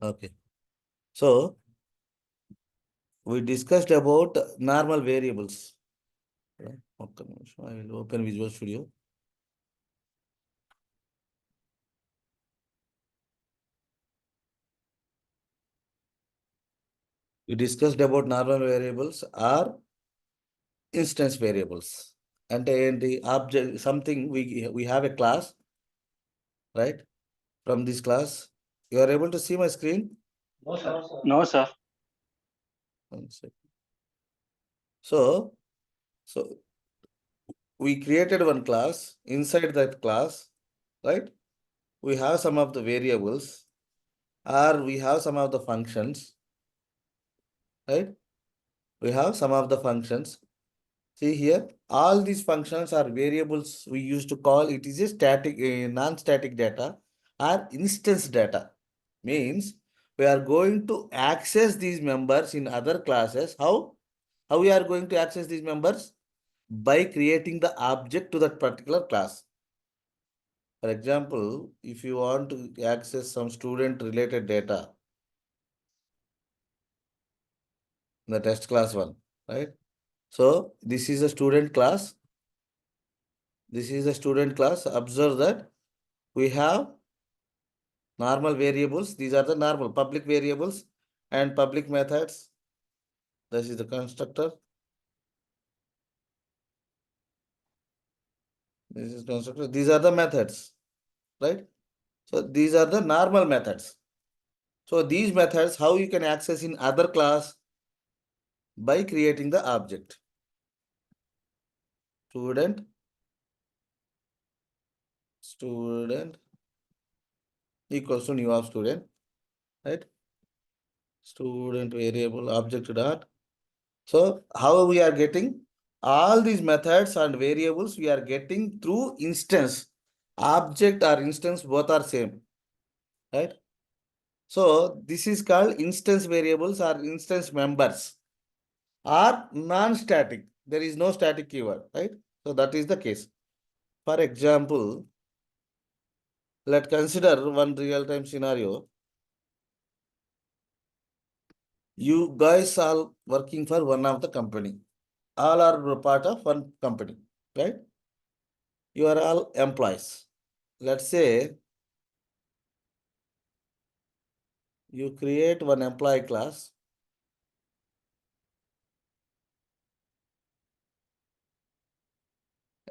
Okay. So we discussed about normal variables. Okay, I will open Visual Studio. We discussed about normal variables or instance variables. And the object, something we have a class, right? From this class, you are able to see my screen? No, sir. No, sir. One second. So we created one class. Inside that class, right? We have some of the variables or we have some of the functions, right? We have some of the functions. See here, all these functions are variables we used to call it is a static, non-static data or instance data. Means we are going to access these members in other classes. How? How we are going to access these members? By creating the object to that particular class. For example, if you want to access some student related data, the test class one, right? So this is a student class. This is a student class. Observe that we have normal variables. These are the normal public variables and public methods. This is the constructor. This is constructor. These are the methods, right? So these are the normal methods. So these methods, how you can access in other class? By creating the object. Student equals to new of student, right? Student variable object dot. So how we are getting all these methods and variables we are getting through instance. Object or instance both are same, right? So this is called instance variables or instance members are non-static. There is no static keyword, right? So that is the case. For example, let's consider one real-time scenario. You guys are working for one of the company. All are part of one company, right? You are all employees. Let's say you create one employee class.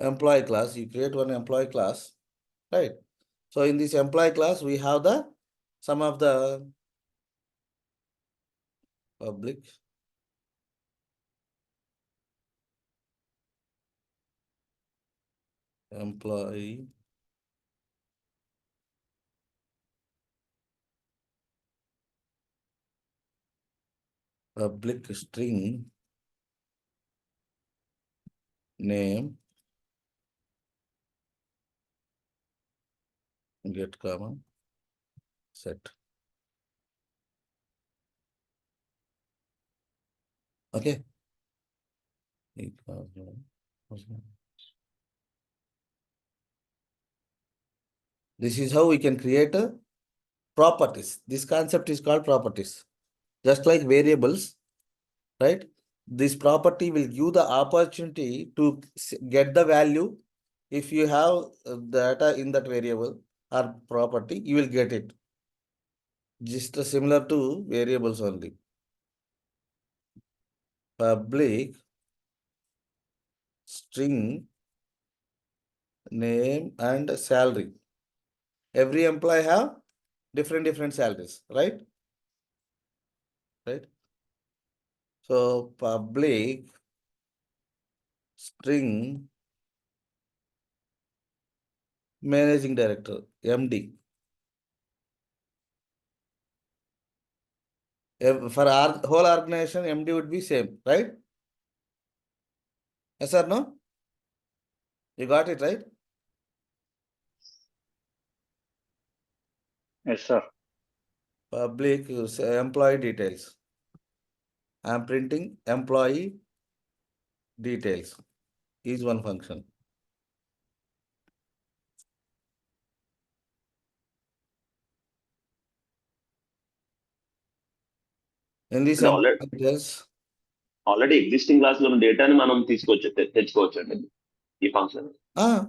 Employee class, you create one employee class, right? So in this employee class, we have the some of the public employee public string name get comma set. Okay. This is how we can create a properties. This concept is called properties. Just like variables, right? This property will give the opportunity to get the value. If you have data in that variable or property, you will get it. Just similar to variables only. Public string name and salary. Every employee have different salaries, right? Right. So public string managing director, MD. For our whole organization, MD would be same, right? Yes or no? You got it, right? Yes, sir. Public employee details. I am printing employee details is one function. In this అంటే employee details, already existing class లో డేటాని మనం తెచ్చుకోవచ్చు అండి ఈ function. ah,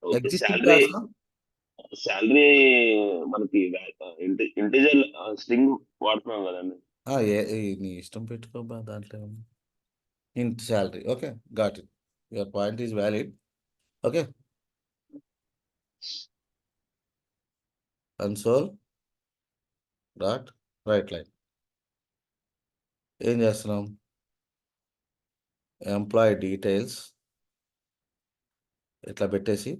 okay. existing class లో salary మనకి integer string వాడుతున్నాం కదండి. నీ ఇష్టం పెట్టుకోబా దాంట్లో ఇంట్ salary. Okay, got it. Your point is valid. Okay, console dot right line ఏం చేస్తున్నాం? ఎంప్లాయీ డీటెయిల్స్ ఇట్లా పెట్టేసి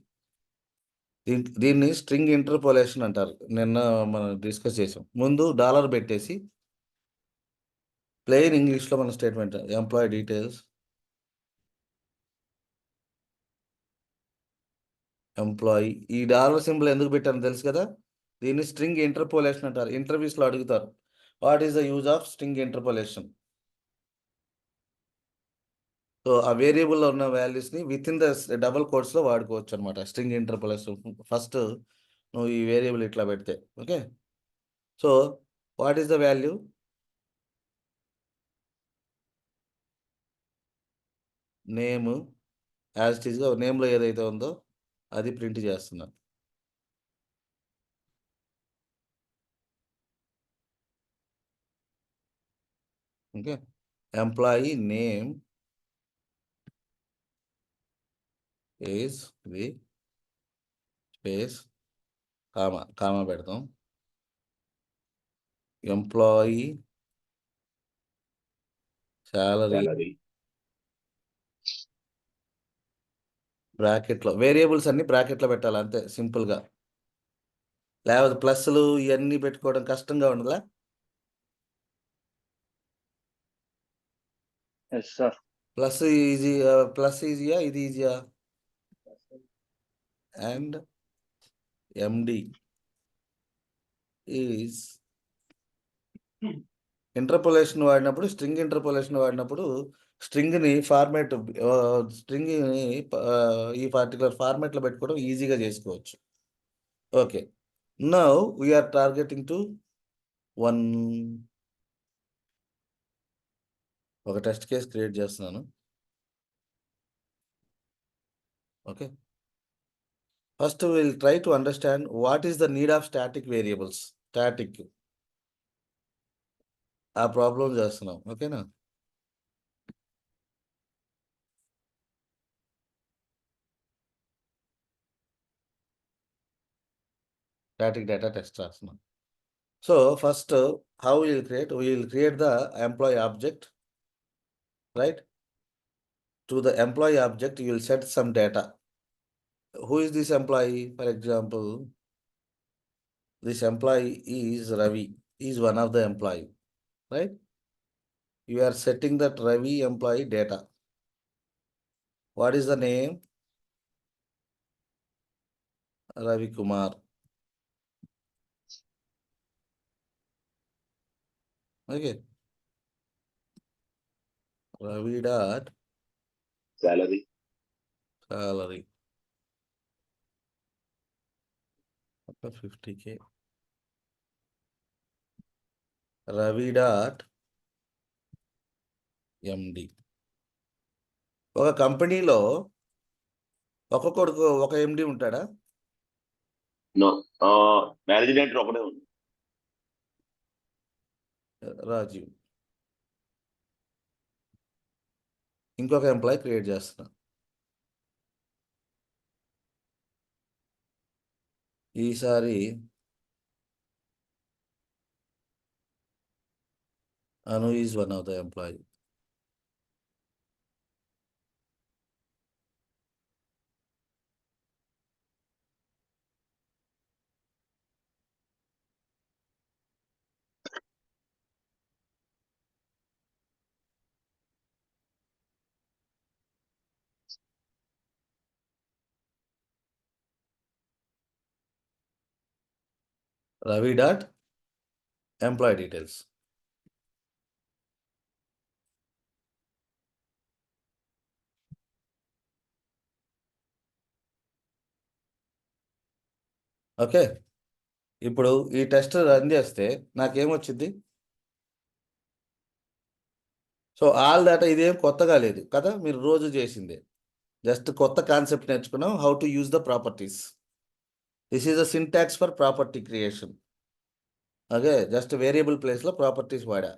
దీన్ని స్ట్రింగ్ ఇంటర్పోలేషన్ అంటారు. నిన్న మనం డిస్కస్ చేసాం. ముందు డాలర్ పెట్టేసి ప్లెయిన్ ఇంగ్లీష్లో మన స్టేట్మెంట్ ఎంప్లాయీ డీటెయిల్స్ ఎంప్లాయీ. ఈ డాలర్ సింబల్ ఎందుకు పెట్టాను తెలుసు కదా? దీన్ని స్ట్రింగ్ ఇంటర్పోలేషన్ అంటారు. ఇంటర్వ్యూస్లో అడుగుతారు, what is the use of string interpolation. So ఆ వేరియబుల్లో ఉన్న వాల్యూస్ని విత్ ఇన్ ద డబుల్ కోట్స్లో వాడుకోవచ్చు అనమాట. స్ట్రింగ్ ఇంటర్పోలేషన్ ఫస్ట్ నువ్వు ఈ వేరియబుల్ ఇట్లా పెడితే. Okay, so what is the value? Name as it ఈస్గా నేమ్లో ఏదైతే ఉందో అది ప్రింట్ చేస్తున్నాను. Okay, employee name is the space comma పెడతాం. ఎంప్లాయీ శాలరీ బ్రాకెట్లో వేరియబుల్స్ అన్ని బ్రాకెట్లో పెట్టాలి అంతే సింపుల్గా. లేకపోతే ప్లస్లు ఇవన్నీ పెట్టుకోవడం కష్టంగా ఉండదులా? Yes sir. ప్లస్ ఈజీయా ఇది ఈజీయా? అండ్ ఎండి ఈజ్ ఇంటర్పోలేషన్ వాడినప్పుడు స్ట్రింగ్ ఇంటర్పోలేషన్ వాడినప్పుడు స్ట్రింగ్ని ఈ పర్టికులర్ ఫార్మాట్లో పెట్టుకోవడం ఈజీగా చేసుకోవచ్చు. Okay, now we're targeting to ఒక టెస్ట్ కేస్ క్రియేట్ చేస్తున్నాను. Okay, first will try to understand what is the need of static variables. Static ఆ ప్రాబ్లం చేస్తున్నాం. ఓకేనా? స్టాటిక్ డేటా టెస్ట్ రాస్తున్నాం. So first how we will create the employee object, right? To the employee object you will set some data. Who is this employee? For example, this employee is Ravi, is one of the employee, right? You are setting that Ravi employee data. What is the name? Ravi Kumar. Okay, Ravi dot salary. Up to 50K. Ravi dot MD. ఒక కంపెనీలో ఒక్కొక్కడికి ఒక ఎండి ఉంటాడా? No, managing director ఒకటే ఉంది. రాజీవ్. ఇంకొక employee create చేస్తున్నా. ఈసారి Anu is one of the employee. Ravi dot employee details. Okay, ఇప్పుడు ఈ టెస్ట్ రన్ చేస్తే నాకేమొచ్చింది? సో ఆల్ డేటా ఇదేం కొత్తగా లేదు కదా, మీరు రోజు చేసిందే. జస్ట్ కొత్త కాన్సెప్ట్ నేర్చుకున్నాం, how to use the properties. This is the syntax for property creation. Okay, just variable ప్లేస్లో ప్రాపర్టీస్ వాడా.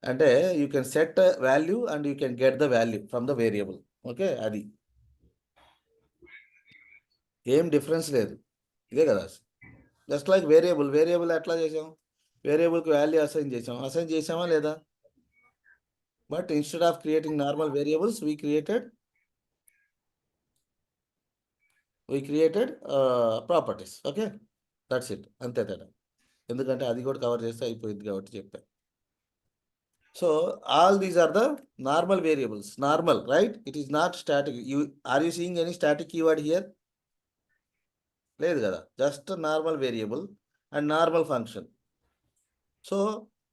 అంటే you can set value and you can get the value from the variable. Okay, అది ఏం difference లేదు, ఇదే కదా. Just like variable ఎట్లా చేసాం, వేరియబుల్కి వాల్యూ అసైన్ చేసామా లేదా? But instead of creating normal variables we created properties. Okay, that's it, అంతే తేడా. ఎందుకంటే అది కూడా కవర్ చేస్తే అయిపోయింది కాబట్టి చెప్పాను. So all these are the normal variables. Normal, right? It is not static. Are you seeing any static keyword here? లేదు కదా, just normal variable and normal function. So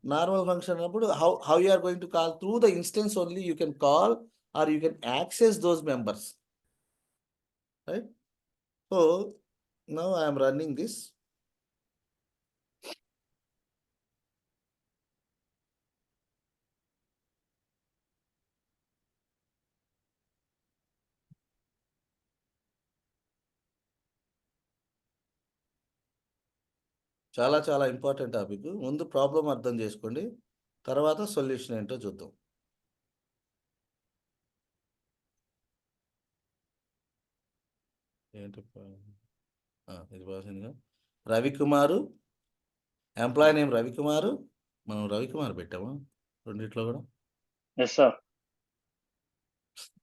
normal function అన్నప్పుడు how you are going to call through the instance only you can call or you can access those members, right? So now I am running this. చాలా చాలా important topic. ముందు problem అర్థం చేసుకోండి, తర్వాత solution ఏంటో చూద్దాం. ఏంటి ఇది బాగుందిగా. Ravikumar, employee name Ravikumar. మనం రవికుమార్ పెట్టాము రెండిట్లో కూడా. Yes sir.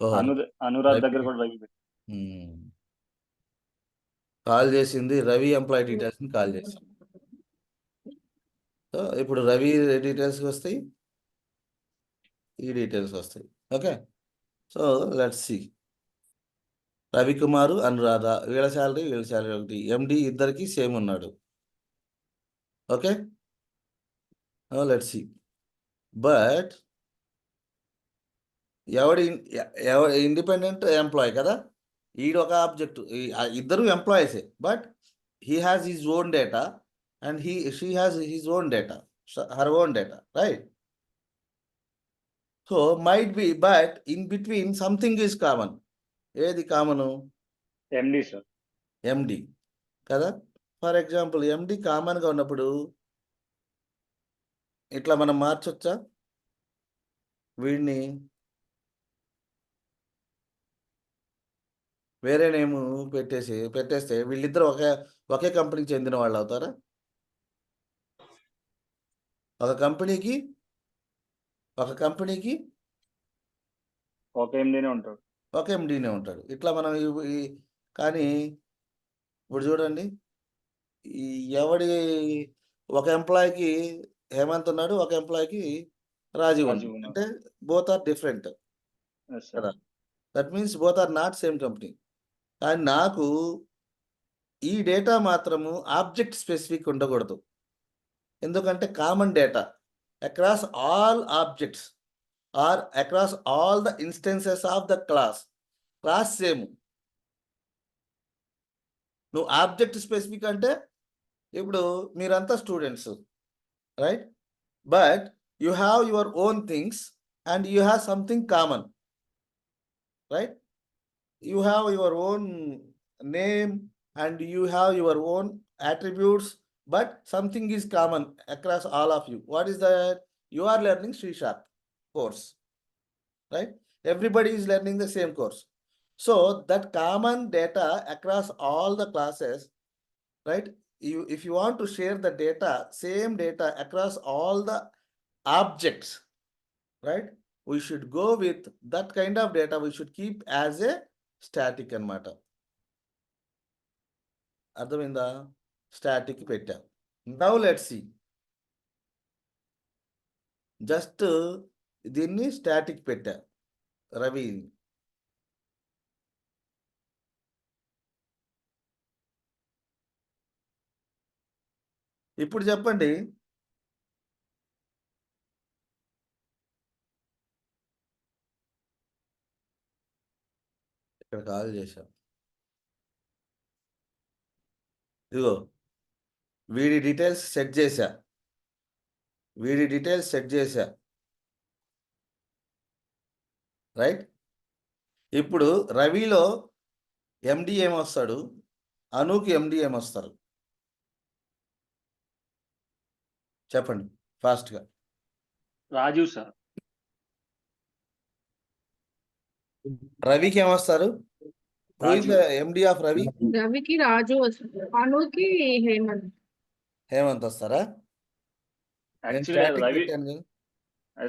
ఓహో, అనురాగ్ దగ్గర కూడా రవి కాల్ చేసింది రవి ఎంప్లాయీ డీటెయిల్స్ని కాల్ చేసింది. సో ఇప్పుడు రవి డీటెయిల్స్ వస్తాయి, ఈ డీటెయిల్స్ వస్తాయి. Okay, so let's see. Ravikumar, Anuradha, వీళ్ళ శాలరీ ఒకటి. ఎండి ఇద్దరికి సేమ్ ఉన్నాడు. Okay, let's see. బట్ ఎవడి ఇండిపెండెంట్ ఎంప్లాయ్ కదా, ఈడు ఒక ఆబ్జెక్ట్. ఇద్దరు ఎంప్లాయీసే, but he has his own data and she has his own data, her own data, right? So might be, but in between something is common. ఏది common? MD sir. MD కదా. For example ఎండి కామన్గా ఉన్నప్పుడు ఇట్లా మనం మార్చొచ్చా? వీడిని వేరే name పెట్టేస్తే వీళ్ళిద్దరు ఒకే కంపెనీకి చెందిన వాళ్ళు అవుతారా? ఒక కంపెనీకి ఒక ఎండినే ఉంటాడు. ఒక ఎండీనే ఉంటాడు. ఇట్లా మనం కానీ ఇప్పుడు చూడండి, ఈ ఎవడి ఒక ఎంప్లాయీకి హేమంత్ ఉన్నాడు, ఒక ఎంప్లాయీకి రాజీవ్ ఉన్నాడు. అంటే బోత్ ఆర్ డిఫరెంట్ కదా. That means both are not same company. కానీ నాకు ఈ డేటా మాత్రము ఆబ్జెక్ట్ స్పెసిఫిక్ ఉండకూడదు. ఎందుకంటే common data across all objects are across all the instances of the class same. నువ్వు ఆబ్జెక్ట్ స్పెసిఫిక్ అంటే ఇప్పుడు మీరంతా students, right? But you have your own things and you have something common, right? You have your own name and you have your own attributes, but something is common across all of you. What is that? You are learning C# course, right? Everybody is learning the same course. So that common data across all the classes, right? If you want to share the data, same data across all the objects, right? We should go with that kind of data. We should keep as a static అన్నమాట. అర్థమైందా? Static పెట్టా. Now let's see. Just దీన్ని static పెట్టా, రవి. ఇప్పుడు చెప్పండి, ఇక్కడ call చేశా. ఇదిగో వీడి డీటెయిల్స్ సెట్ చేశా. రైట్. ఇప్పుడు రవిలో ఎండి ఏమొస్తాడు, అనుకి ఎండి ఏమొస్తారు చెప్పండి ఫాస్ట్గా. రాజు సార్. రవికి ఏమొస్తారు? Who is the MD of Ravi? రవికి రాజు వస్తుంది, అనుకి హేమంత్. హేమంత్ వస్తారా? నేను యాక్చువల్లీ స్టాటిక్ రవి పెట్టాను కదా.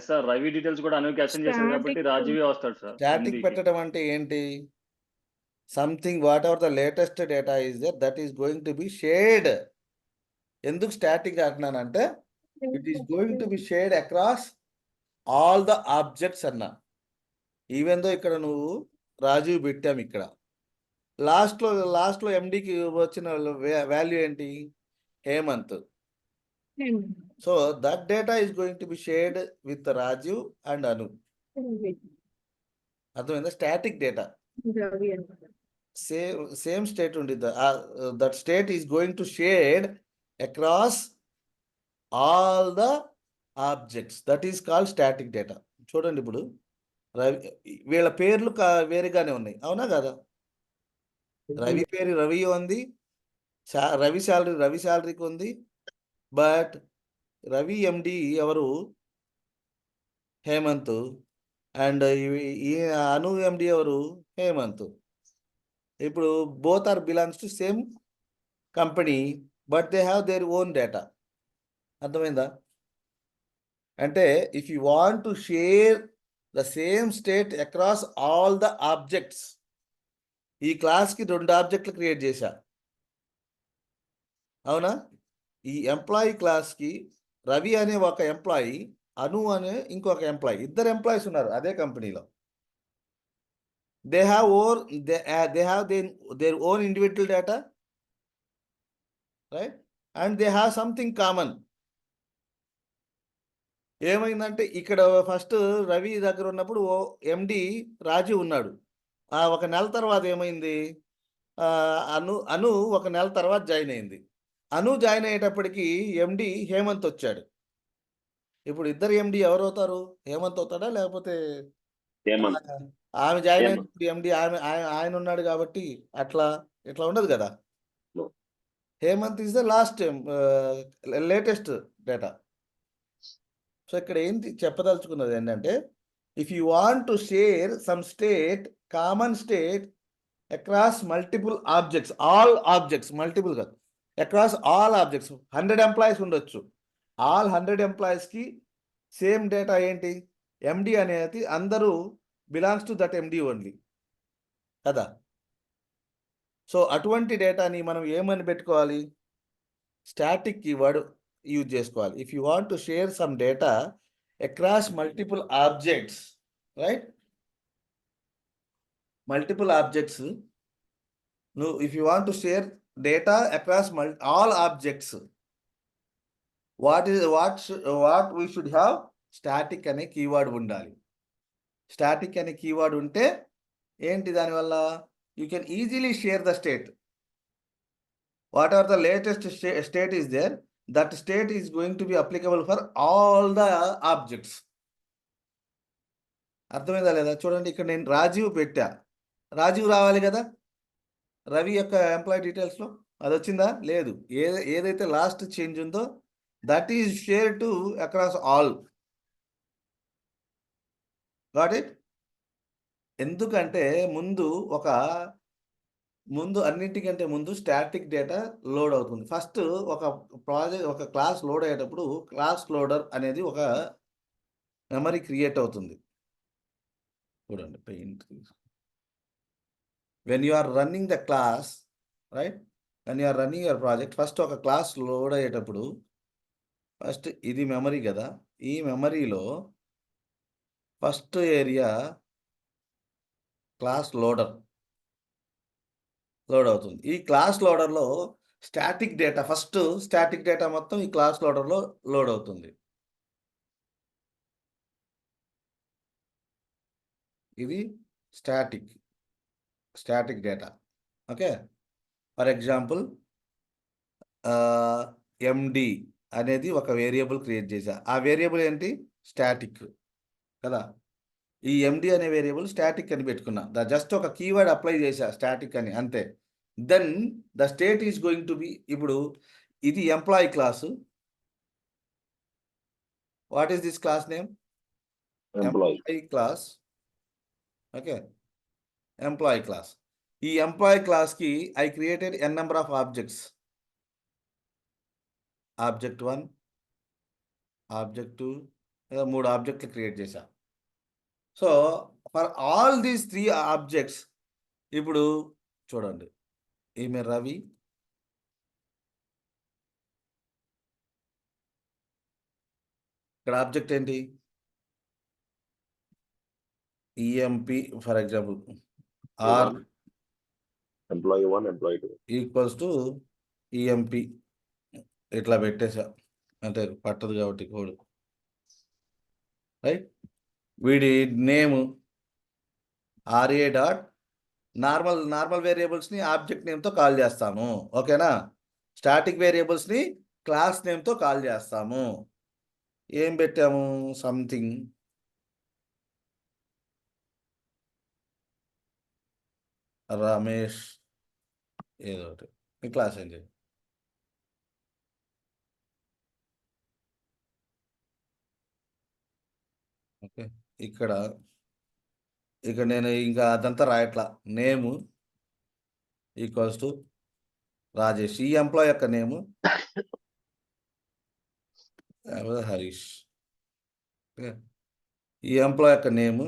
సార్ రవి డీటెయిల్స్ కూడా అనుకి అసైన్ చేశారు కాబట్టి Static. రాజువే వస్తాడు సార్. స్టాటిక్ MD కి. పెట్టడం అంటే ఏంటి? Something whatever the latest data is there that is going to be shared. ఎందుకు స్టాటిక్ అంటున్నానంటే it is going to be shared across all the objects అన్నా. ఈవెన్ దో ఇక్కడ నువ్వు రాజీవ్ పెట్టాము, ఇక్కడ లాస్ట్లో ఎండికి వచ్చిన వాల్యూ ఏంటి? Hemant. So that data is going to be shared with Rajeev and Anu. అర్థమైందా? స్టాటిక్ డేటా రవి అన్నమాట. సేమ్ స్టేట్ ఉండిద్ది. That state is going to shared across all the objects. That is called static data. చూడండి ఇప్పుడు రవి వీళ్ళ పేర్లు వేరుగానే ఉన్నాయి, అవునా కదా? రవి పేరు రవి ఉంది, రవి శాలరీకి ఉంది. బట్ రవి ఎండి ఎవరు? హేమంత్. అండ్ ఈ అను ఎండి ఎవరు? హేమంత్. ఇప్పుడు both are belongs to same company, but they have their own data. అర్థమైందా? అంటే if you want to share the same state across all the objects, ఈ క్లాస్కి 2 ఆబ్జెక్ట్లు క్రియేట్ చేశా, అవునా? ఈ ఎంప్లాయీ క్లాస్కి రవి అనే ఒక ఎంప్లాయీ, అను అనే ఇంకొక ఎంప్లాయీ, ఇద్దరు ఎంప్లాయీస్ ఉన్నారు అదే కంపెనీలో. They have their own individual data, right? And they have something common. ఏమైందంటే ఇక్కడ ఫస్ట్ రవి దగ్గర ఉన్నప్పుడు ఎండి రాజు ఉన్నాడు. ఒక నెల తర్వాత ఏమైంది? అను ఒక నెల తర్వాత జాయిన్ అయింది. అను జాయిన్ అయ్యేటప్పటికి ఎండి హేమంత్ వచ్చాడు. ఇప్పుడు ఇద్దరు ఎండి ఎవరు అవుతారు? హేమంత్ అవుతాడా లేకపోతే హేమంత్. ఆమె జాయిన్ హేమంత్. అయినప్పుడు ఎండి ఆయన ఉన్నాడు కాబట్టి అట్లా ఇట్లా ఉండదు కదా. No. Hemant is the last latest data. So ఇక్కడ ఏంటి చెప్పదలుచుకున్నది ఏంటంటే if you want to share some state, common state across multiple objects, all objects, multiple కాదు, అక్రాస్ ఆల్ ఆబ్జెక్ట్స్. 100 ఎంప్లాయీస్ ఉండొచ్చు. ఆల్ 100 ఎంప్లాయీస్కి సేమ్ డేటా ఏంటి? ఎండి అనేది అందరూ belongs to that MD only కదా. సో అటువంటి డేటాని మనం ఏమని పెట్టుకోవాలి? స్టాటిక్ కీవర్డ్ యూజ్ చేసుకోవాలి. If you want to share some data across multiple objects, right? Multiple objects. if you want to share data across all objects, what we should have? Static అనే keyword ఉండాలి. Static అనే keyword ఉంటే ఏంటి దానివల్ల? You can easily share the state. What are the latest state is there, that state is going to be applicable for all the objects. అర్థమైందా లేదా? చూడండి ఇక్కడ నేను రాజీవ్ పెట్టా, రాజీవ్ రావాలి కదా రవి యొక్క ఎంప్లాయీ డీటెయిల్స్లో. అది వచ్చిందా? లేదు. ఏదైతే లాస్ట్ చేంజ్ ఉందో that is share to across all. Got it? ఎందుకంటే ముందు అన్నింటికంటే ముందు స్టాటిక్ డేటా లోడ్ అవుతుంది. ఫస్ట్ ఒక క్లాస్ లోడ్ అయ్యేటప్పుడు క్లాస్ లోడర్ అనేది ఒక మెమరీ క్రియేట్ అవుతుంది. చూడండి paint. when you are running the class, right, when you are running your project, first ఒక క్లాస్ లోడ్ అయ్యేటప్పుడు ఫస్ట్ ఇది మెమరీ కదా, ఈ మెమరీలో ఫస్ట్ ఏరియా క్లాస్ లోడ్ అవుతుంది. ఈ క్లాస్ లోడర్లో స్టాటిక్ డేటా మొత్తం ఈ క్లాస్ లోడర్లో లోడ్ అవుతుంది. ఇది static data. Okay, for example MD అనేది ఒక వేరియబుల్ క్రియేట్ చేశా. ఆ వేరియబుల్ ఏంటి? స్టాటిక్ కదా. ఈ ఎండి అనే వేరియబుల్ స్టాటిక్ అని పెట్టుకున్నా జస్ట్ ఒక కీవర్డ్ అప్లై చేశా స్టాటిక్ అని అంతే. Then the state is going to be, ఇప్పుడు ఇది employee class. What is this class name? Employee class. Okay, employee class. ఈ ఎంప్లాయీ క్లాస్కి I created N number of objects. Object 1, object 2, 3 ఆబ్జెక్ట్లు create చేశా. So for all these 3 objects, ఇప్పుడు చూడండి, ఈమె రవి, ఇక్కడ ఆబ్జెక్ట్ ఏంటి? EMP for example or employee 1, employee 2 equals to EMP ఇట్లా పెట్టేసా, అంటే పట్టదు కాబట్టి కోడ్. రైట్, వీడి నేమ్ ఆర్ఏ డాట్ నార్మల్ వేరియబుల్స్ని ఆబ్జెక్ట్ నేమ్తో కాల్ చేస్తాము. ఓకేనా? స్టాటిక్ వేరియబుల్స్ని క్లాస్ నేమ్తో కాల్ చేస్తాము. ఏం పెట్టాము? సంథింగ్ రమేష్ ఏదో ఒకటి, ఈ క్లాస్ ఏంటి? ఓకే, ఇక్కడ నేను ఇంకా అదంతా రాయట్లా. Name equals to Rajesh. ఈ ఎంప్లాయ్ యొక్క నేము హరీష్. ఓకే, ఈ ఎంప్లాయ్ యొక్క నేము,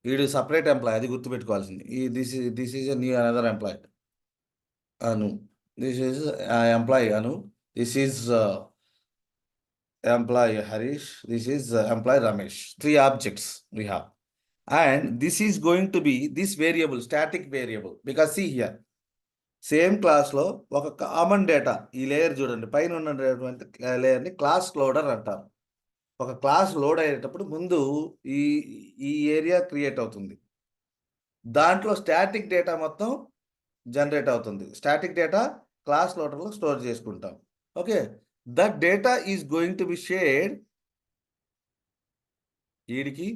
వీడు సపరేట్ ఎంప్లాయ్, అది గుర్తుపెట్టుకోవాల్సింది. ఈ this is new another employee Anu. This is employee Anu. This is employee Harish, this is employee Ramesh. 3 objects we have, and this is going to be this variable, static variable, because see here, same క్లాస్లో ఒక common data, ఈ layer చూడండి, పైన ఉన్నటువంటి లేయర్ని class loader అంటారు. ఒక class load అయ్యేటప్పుడు ముందు ఈ ఏరియా క్రియేట్ అవుతుంది, దాంట్లో స్టాటిక్ డేటా మొత్తం జనరేట్ అవుతుంది. స్టాటిక్ డేటా క్లాస్ లోడర్లో స్టోర్ చేసుకుంటాం. Okay, that data is going to be shared వీడికి,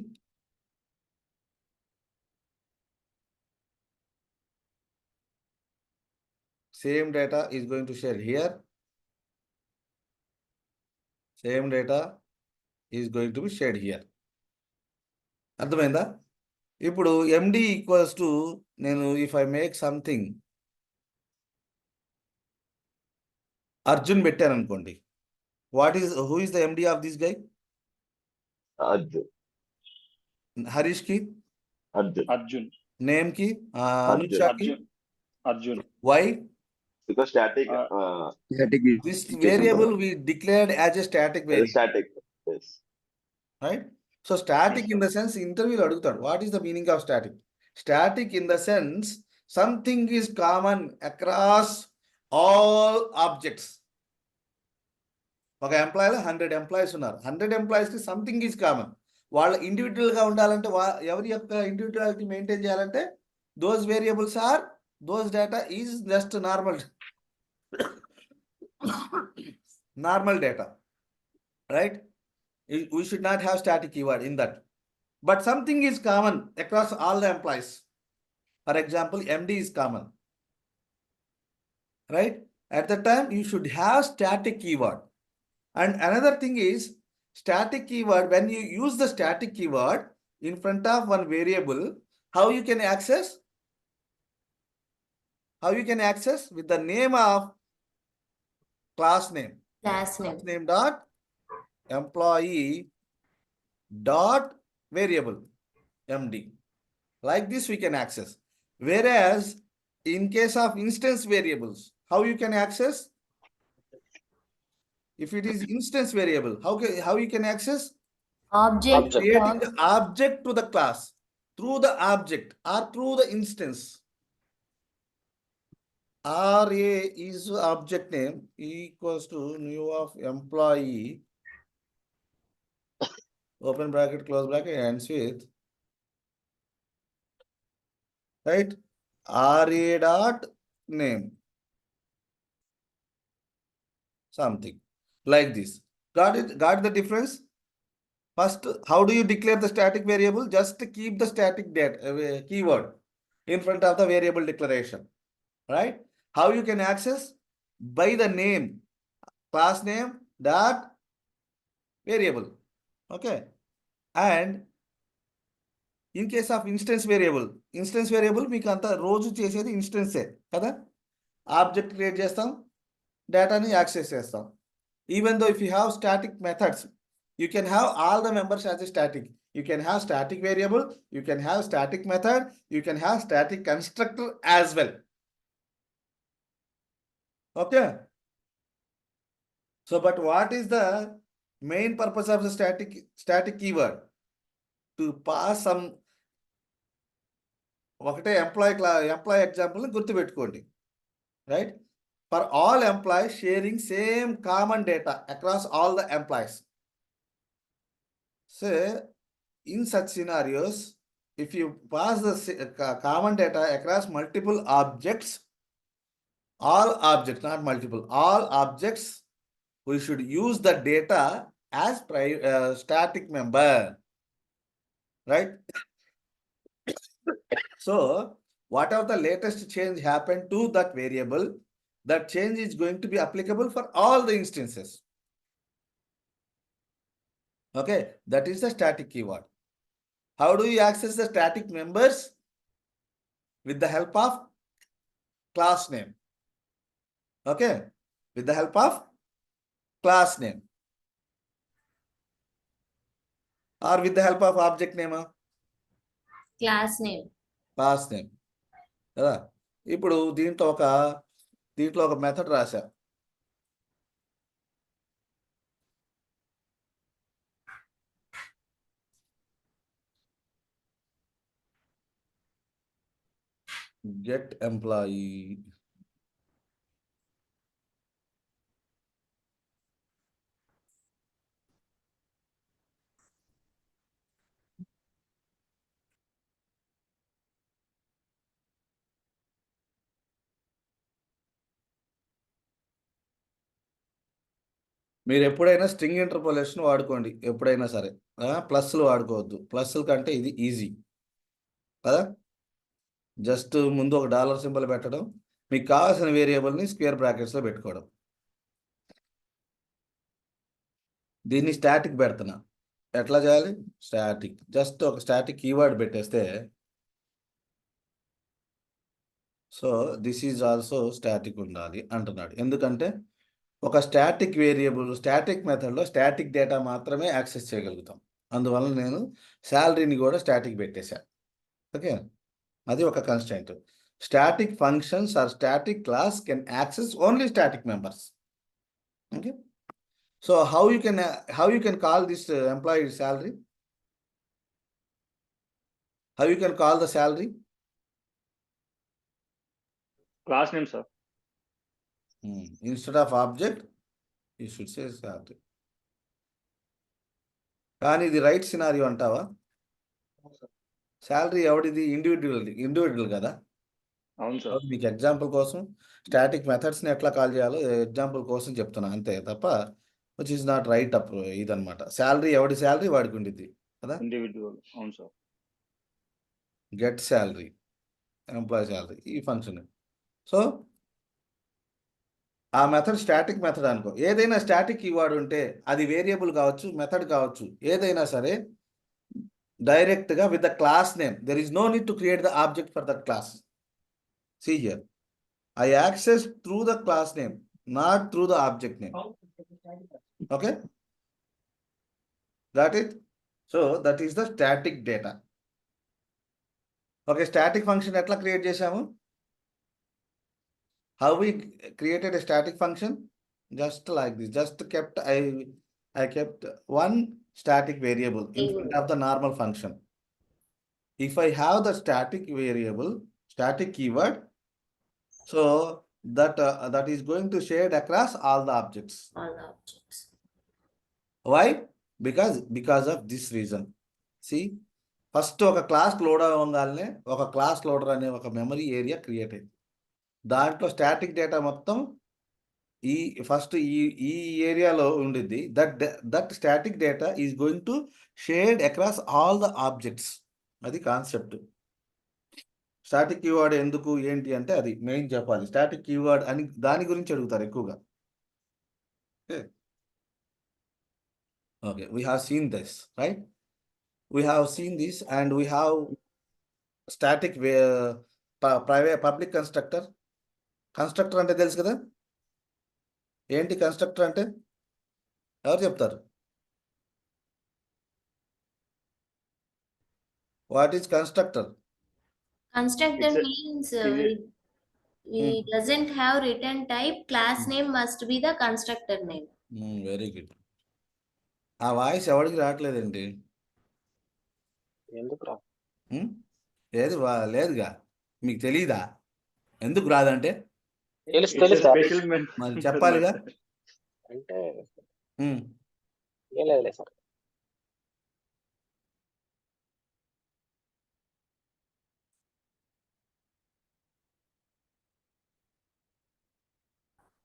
same data is going to share here, same data is going to be shared here. అర్థమైందా? ఇప్పుడు MD equals to, నేను if I make something Arjun పెట్టాను అనుకోండి, who is the MD of this guy? Arjun. Harish కి Arjun. Name కి అనుషాకి Arjun. Why? Because static This variable we declared as a static variable. static. Yes. Right? So static Yes, in the sense, interview lo adugutadu, what is the meaning of static? Static in the sense, something is common across all objects. ఒక ఎంప్లాయీలో 100 employees ఉన్నారు. 100 ఎంప్లాయీస్కి something is common. వాళ్ళ ఇండివిజువల్గా ఉండాలంటే, ఎవరి యొక్క individuality maintain చేయాలంటే, those variables are, those data is just normal data. Right? We should not have static keyword in that. But something is common across all the employees. For example, MD is common. Right? At that time, you should have static keyword. And another thing is, static keyword, when you use the static keyword in front of one variable, how you can access? How you can access? With the name of class name. Class name dot employee dot variable MD. Like this we can access. Whereas in case of instance variables, how you can access? If it is instance variable, how you can access? object Creating the object to the class through the object or through the instance. RA is object name equals to new of employee, open bracket, close bracket, ends with, right, RA dot name, something like this. Got it? Got the difference? First, how do you declare the static variable? Just keep the static data keyword in front of the variable declaration, right? How you can access? By the name, class name dot variable, okay? And in case of instance variable మీకు అంత రోజు చేసేది ఇన్స్టెన్సే కదా. Object create చేస్తాం, డేటాని access చేస్తాం. Even though if you have static methods, you can have all the members as a static. You can have static variable, you can have static method, you can have static constructor as well. Okay. So, but what is the main purpose of the static keyword? To pass some ఒకటే employee ఎగ్జాంపుల్ని గుర్తుపెట్టుకోండి, right? For all employees sharing same common data across all the employees. So, in such scenarios, if you pass the common data across multiple objects, all objects, not multiple, all objects, we should use the data as static member, right? So, whatever the latest change happened to that variable, that change is going to be applicable for all the instances. Okay, that is the static keyword. How do you access the static members? With the help of class name. Okay, with the help of class name. Or with the help of object name. Class name. Class name. కదా. ఇప్పుడు దీంట్లో ఒక method రాశా. Get employee. మీరు ఎప్పుడైనా string interpolation వాడుకోండి, ఎప్పుడైనా సరే. ప్లస్లు వాడుకోవద్దు. ప్లస్ల కంటే ఇది ఈజీ కదా. జస్ట్ ముందు ఒక డాలర్ సింబల్ పెట్టడం, మీకు కావాల్సిన వేరియబుల్ని స్క్వేర్ బ్రాకెట్స్లో పెట్టుకోవడం. దీన్ని స్టాటిక్ పెడుతున్నా. ఎట్లా చేయాలి? స్టాటిక్. జస్ట్ ఒక స్టాటిక్ కీవర్డ్ పెట్టేస్తే, so this is also static ఉండాలి అంటున్నాడు. ఎందుకంటే ఒక స్టాటిక్ వేరియబుల్ స్టాటిక్ మెథడ్లో స్టాటిక్ డేటా మాత్రమే యాక్సెస్ చేయగలుగుతాం. అందువల్ల నేను శాలరీని కూడా స్టాటిక్ పెట్టేశాను. ఓకే, అది ఒక constraint. Static functions or static class can access only static members. Okay, so how you can call this employee salary? How you can call the salary? Class name, sir. Instead of object, you should say salary. కానీ ఇది right scenario అంటావా? Salary ఎవడిది? Individual కదా. అవును sir. మీకు example కోసం static మెథడ్స్ని ఎట్లా call చేయాలో example కోసం చెప్తున్నా అంతే తప్ప which is not right up ఇదనమాట. శాలరీ ఎవడి శాలరీ వాడికి ఉండిద్ది కదా. ఇండివిజువల్. అవును sir. Get salary, employee salary, ఈ ఫంక్షన్. సో ఆ మెథడ్ స్టాటిక్ మెథడ్ అనుకో. ఏదైనా స్టాటిక్ కీవర్డ్ ఉంటే అది వేరియబుల్ కావచ్చు, మెథడ్ కావచ్చు, ఏదైనా సరే డైరెక్ట్గా with the class name. There is no need to create the object for that class. See here, I access through the class name, not through the object name. Okay, got it? So that is the static data. Okay, static function ఎట్లా create చేసాము? How we created a static function? Just like this. Just kept I kept one static variable in front of the normal function. If I have the static variable, static keyword, so that is going to shade across all the objects. All the objects. Why? Because of this reason. See, first ఒక class load అవ్వగానే ఒక class loader అనే ఒక memory area create అయింది. దాంట్లో static data మొత్తం ఈ first ఈ ఏరియాలో ఉండిద్ది. That static data is going to shared across all the objects. అది కాన్సెప్ట్. స్టాటిక్ కీవర్డ్ ఎందుకు ఏంటి అంటే అది మెయిన్ చెప్పాలి. స్టాటిక్ కీవర్డ్ అని దాని గురించి అడుగుతారు ఎక్కువగా. Okay, we have seen this, right? We have seen this and we have static public constructor. Constructor అంటే తెలుసు కదా? ఏంటి కన్స్ట్రక్టర్ అంటే? ఎవరు చెప్తారు? What is constructor? Constructor It's a- means is it- we doesn't have written type. Class name must be the constructor name. Very good. ఆ voice ఎవరికి రావట్లేదండి? ఎందుకు రా? లేదుగా. మీకు తెలీదా ఎందుకు రాదంటే? తెలుసు it's a తెలుసు సార్. special మరి చెప్పాలిగా. అంటే ఉమ్, ఏం లేదులే సార్.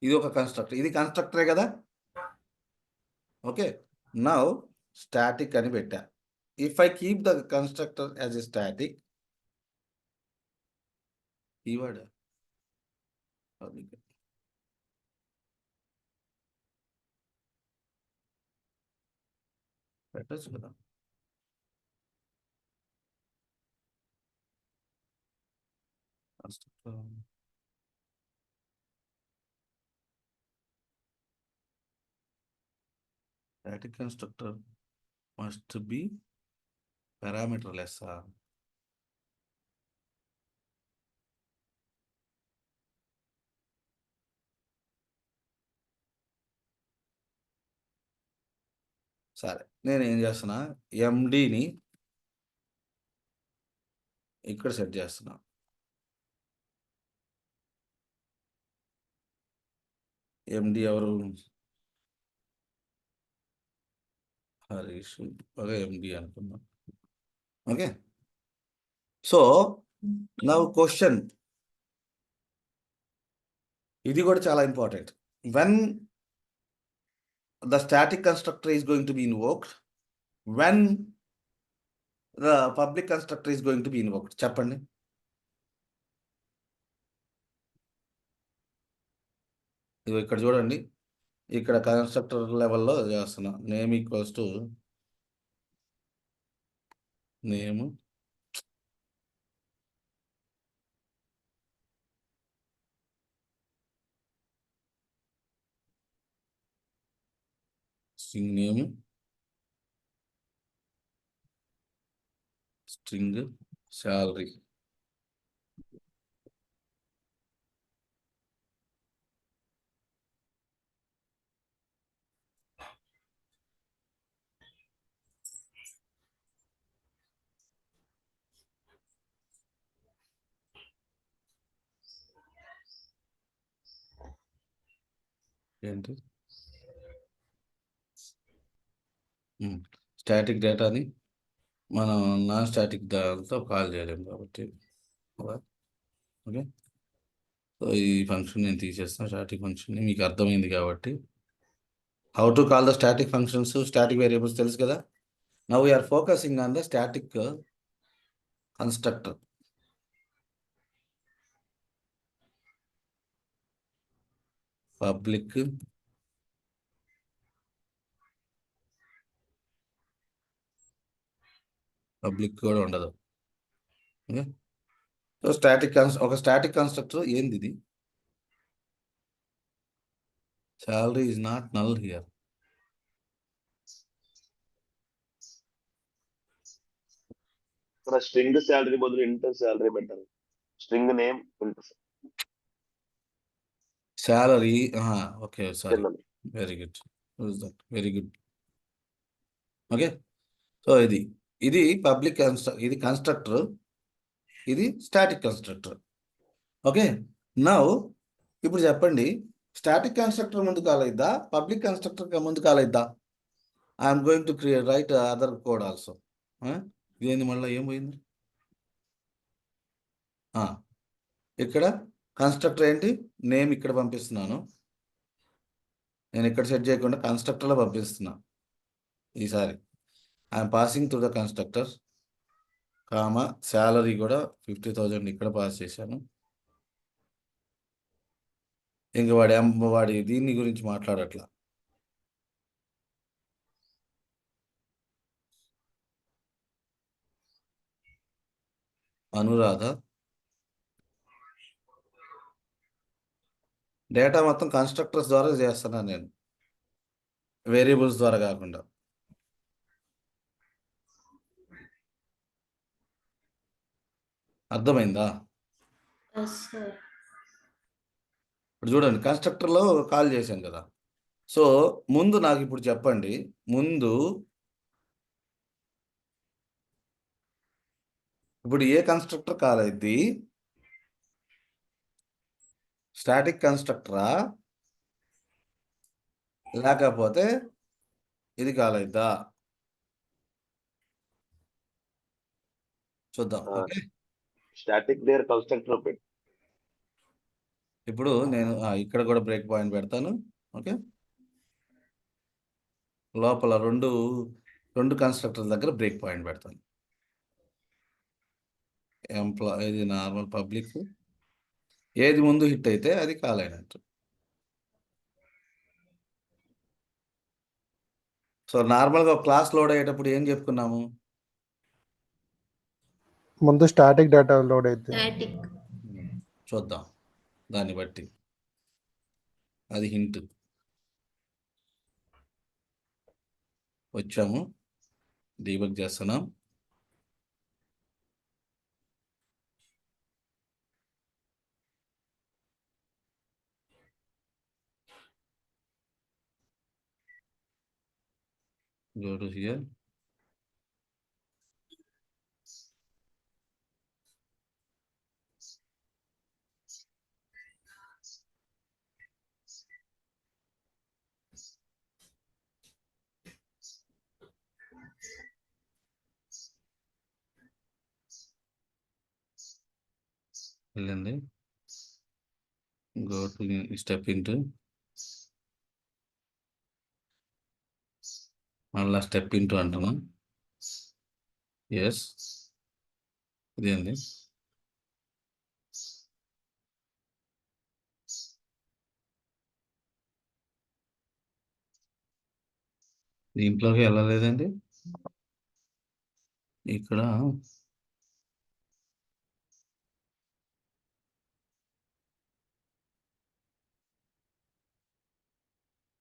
ఇది ఒక కన్స్ట్రక్టర్. ఇది కన్స్ట్రక్టరే కదా? ఓకే, నౌ స్టాటిక్ అని పెట్టా. If I keep the constructor as a static keyword పెట్టచ్చు కదా. Constructor static constructor must be parameterless. సరే, నేను ఏం చేస్తున్నా, ఎండిని ఇక్కడ సెట్ చేస్తున్నా. ఎండి ఎవరు? హరీష్. ఓకే, ఎండి అనుకున్నా. ఓకే, సో నౌ క్వశ్చన్, ఇది కూడా చాలా important. When the static constructor is going to be invoked, when the public constructor is going to be invoked. చెప్పండి. ఇది ఇక్కడ చూడండి, ఇక్కడ కన్స్ట్రక్టర్ లెవెల్లో చేస్తున్నా. Name equals to name string name string salary. ఏంటి? స్టాటిక్ డేటాని మనం నాన్ స్టాటిక్ దాంతో కాల్ చేయలేము కాబట్టి. ఓకే, సో ఈ ఫంక్షన్ నేను తీసేస్తాను, స్టాటిక్ ఫంక్షన్ని. మీకు అర్థమైంది కాబట్టి how to call the static functions, static variables తెలుసు కదా. Now we're focusing on the static constructor. Public కూడా ఉండదు. ఓకే, సో ఒక స్టాటిక్ కన్స్ట్రక్టర్ ఏంది ఇది? Salary is not null here. ఇక్కడ స్ట్రింగ్ శాలరీ బదులు ఇంటర్ శాలరీ పెట్టారు. String name int salary. Okay, sorry, కింద. Very good, very good. Okay, so ఇది పబ్లిక్ ఇది కన్స్ట్రక్టర్, ఇది స్టాటిక్ కన్స్ట్రక్టర్. ఓకే, నౌ ఇప్పుడు చెప్పండి, స్టాటిక్ కన్స్ట్రక్టర్ ముందు కాల్ అయిద్దా, పబ్లిక్ కన్స్ట్రక్టర్ ముందు కాల్ అయిద్దా? I'm going to write other code also. ఇదేంది మళ్ళీ ఏం పోయింది? ఇక్కడ కన్స్ట్రక్టర్ ఏంటి, నేమ్ ఇక్కడ పంపిస్తున్నాను. నేను ఇక్కడ సెట్ చేయకుండా కన్స్ట్రక్టర్లో పంపిస్తున్నా ఈసారి. I'm passing through the constructor comma salary కూడా 50,000 ఇక్కడ పాస్ చేశాను. ఇంక వాడి దీన్ని గురించి మాట్లాడట్లా. అనురాధ డేటా మొత్తం కన్స్ట్రక్టర్స్ ద్వారా చేస్తున్నాను నేను, వేరియబుల్స్ ద్వారా కాకుండా. అర్థమైందా? Yes, sir. ఇప్పుడు చూడండి, కన్స్ట్రక్టర్లో కాల్ చేశాను కదా. సో ముందు నాకు ఇప్పుడు చెప్పండి, ముందు ఇప్పుడు ఏ కన్స్ట్రక్టర్ కాల్ అయింది? స్టాటిక్ కన్స్ట్రక్టరా లేకపోతే ఇది కాల్ అయిద్దా? చూద్దాం. ఓకే, స్టాటిక్ దేర్ కన్స్ట్రక్టర్ పెట్టి ఇప్పుడు నేను ఇక్కడ కూడా బ్రేక్ పాయింట్ పెడతాను. ఓకే, లోపల రెండు కన్స్ట్రక్టర్ దగ్గర బ్రేక్ పాయింట్ పెడతాను. ఇది నార్మల్ పబ్లిక్, ఏది ముందు హిట్ అయితే అది కాల్ అయినట్టు. సో నార్మల్గా క్లాస్ లోడ్ అయ్యేటప్పుడు ఏం చెప్పుకున్నాము? ముందు స్టాటిక్ డేటా లోడ్ అయితే Static. చూద్దాం దాన్ని బట్టి. అది హింట్. వచ్చాము, డీబగ్ చేస్తున్నాం. Go to here. వెళ్ళండి, go to step into, మళ్ళా స్టెప్ ఇంటూ అంటున్నాం. ఎస్, ఇదేంది? దీంట్లోకి వెళ్ళలేదండి. ఇక్కడ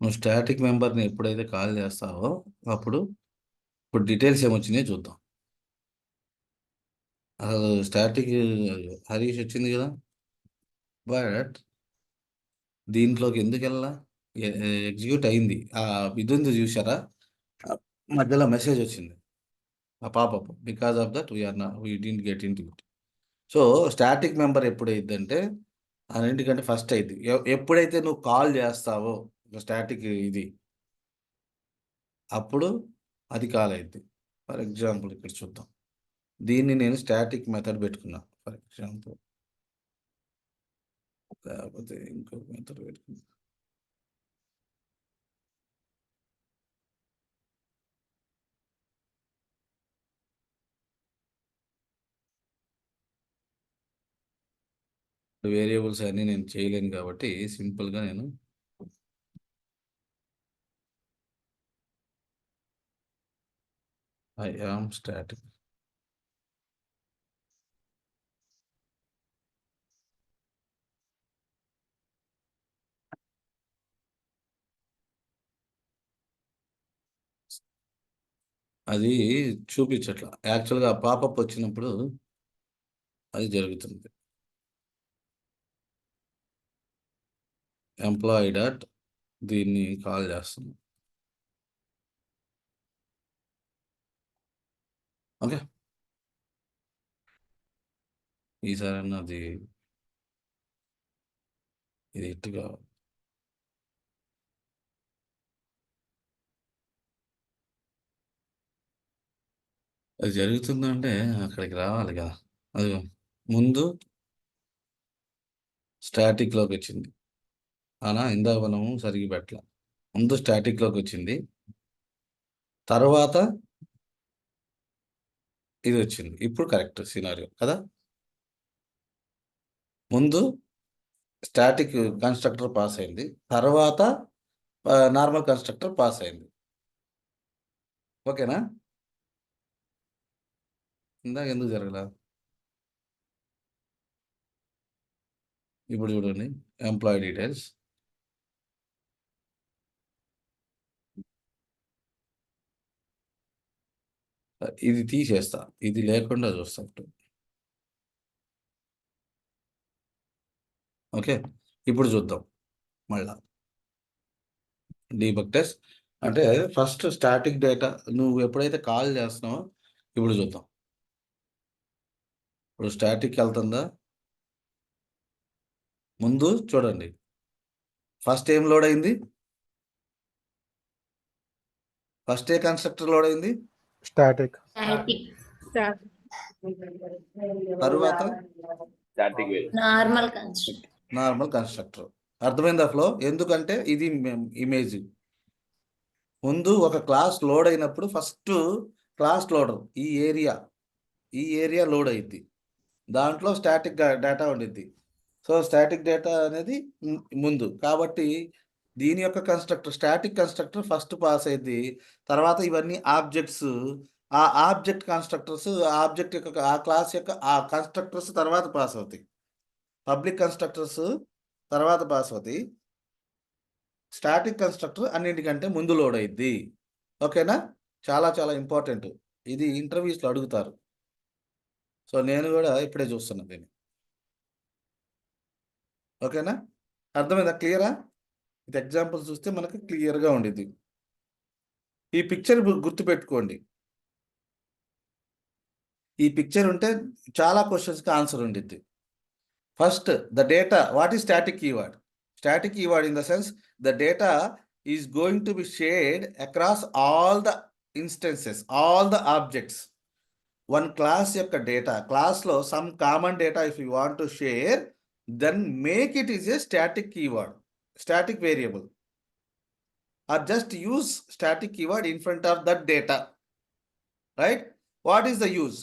నువ్వు స్టాటిక్ మెంబర్ని ఎప్పుడైతే కాల్ చేస్తావో అప్పుడు ఇప్పుడు డీటెయిల్స్ ఏమొచ్చినాయో చూద్దాం. అసలు స్టాటిక్ హరీష్ వచ్చింది కదా, బట్ దీంట్లోకి ఎందుకు వెళ్ళా? ఎగ్జిక్యూట్ అయింది. ఇది ఉంది చూసారా, మధ్యలో మెసేజ్ వచ్చింది, ఆ popup, because of that we didn't get in to it. So static member ఎప్పుడైందంటే అన్నింటికంటే ఫస్ట్ అయింది ఎప్పుడైతే నువ్వు కాల్ చేస్తావో స్టాటిక్ ఇది, అప్పుడు అది కాల్ అయింది. ఫర్ ఎగ్జాంపుల్ ఇక్కడ చూద్దాం, దీన్ని నేను స్టాటిక్ మెథడ్ పెట్టుకున్నా ఫర్ ఎగ్జాంపుల్, లేకపోతే ఇంకొక మెథడ్ పెట్టుకున్నా. వేరియబుల్స్ అన్నీ నేను చేయలేను కాబట్టి సింపుల్గా నేను ఐ ఆమ్ స్టాటిక్. అది చూపించట్లా, యాక్చువల్గా పాపప్ వచ్చినప్పుడు అది జరుగుతుంది. ఎంప్లాయీ డాట్ దీన్ని కాల్ చేస్తున్నాం. ఓకే, ఈసారి అన్నది ఇది ఇట్టుగా అది జరుగుతుందంటే అక్కడికి రావాలి కదా. అది ముందు స్టాటిక్లోకి వచ్చింది, అనా ఇందాక మనము సరిగ్గా పెట్టాల. ముందు స్టాటిక్లోకి వచ్చింది, తర్వాత ఇది వచ్చింది. ఇప్పుడు కరెక్ట్ సినారియో కదా. ముందు స్టాటిక్ కన్స్ట్రక్టర్ పాస్ అయింది, తర్వాత నార్మల్ కన్స్ట్రక్టర్ పాస్ అయింది. ఓకేనా? ఇందాక ఎందుకు జరగలా? ఇప్పుడు చూడండి, ఎంప్లాయీ డీటెయిల్స్. ఇది తీసేస్తా, ఇది లేకుండా చూస్తా ఇప్పుడు. ఓకే, ఇప్పుడు చూద్దాం మళ్ళా డీబగ్ టెస్ట్. అంటే ఫస్ట్ స్టాటిక్ డేటా నువ్వు ఎప్పుడైతే కాల్ చేస్తున్నావో ఇప్పుడు చూద్దాం. ఇప్పుడు స్టాటిక్ వెళ్తుందా? ముందు చూడండి, ఫస్ట్ ఏం లోడ్ అయింది? ఫస్ట్ ఏ కన్స్ట్రక్టర్ లోడ్ అయింది? స్టాటిక్. స్టాటిక్ తరువాత static variable. Normal construct. Normal constructor. అర్థమైందా ఫ్లో? ఎందుకంటే ఇది ఇమేజ్. ముందు ఒక క్లాస్ లోడ్ అయినప్పుడు ఫస్ట్ క్లాస్ లోడర్ ఈ ఏరియా లోడ్ అయింది, దాంట్లో స్టాటిక్ డేటా ఉండిద్ది. సో స్టాటిక్ డేటా అనేది ముందు, కాబట్టి దీని యొక్క constructor static constructor first pass అయింది. తర్వాత ఇవన్నీ ఆబ్జెక్ట్స్, ఆ ఆబ్జెక్ట్ కన్స్ట్రక్టర్స్, ఆబ్జెక్ట్ యొక్క ఆ క్లాస్ యొక్క ఆ కన్స్ట్రక్టర్స్ తర్వాత పాస్ అవుతాయి. పబ్లిక్ కన్స్ట్రక్టర్స్ తర్వాత పాస్ అవుతాయి. స్టాటిక్ కన్స్ట్రక్టర్ అన్నింటికంటే ముందు లోడ్ అయింది. ఓకేనా? చాలా చాలా ఇంపార్టెంట్. ఇది ఇంటర్వ్యూస్లో అడుగుతారు. సో నేను కూడా ఇప్పుడే చూస్తున్నా దీన్ని. ఓకేనా? అర్థమైందా? క్లియరా? ఇది ఎగ్జాంపుల్ చూస్తే మనకు క్లియర్గా ఉండిద్ది. ఈ పిక్చర్ గుర్తుపెట్టుకోండి. ఈ పిక్చర్ ఉంటే చాలా క్వశ్చన్స్కి ఆన్సర్ ఉండిద్ది. First the data, what is static keyword? Static keyword in the sense the data is going to be shared across all the instances, all the objects. One class యొక్క data, class లో some common data if you want to share, then make it is a static keyword, static variable, or just use static keyword in front of that data, right? What is the use?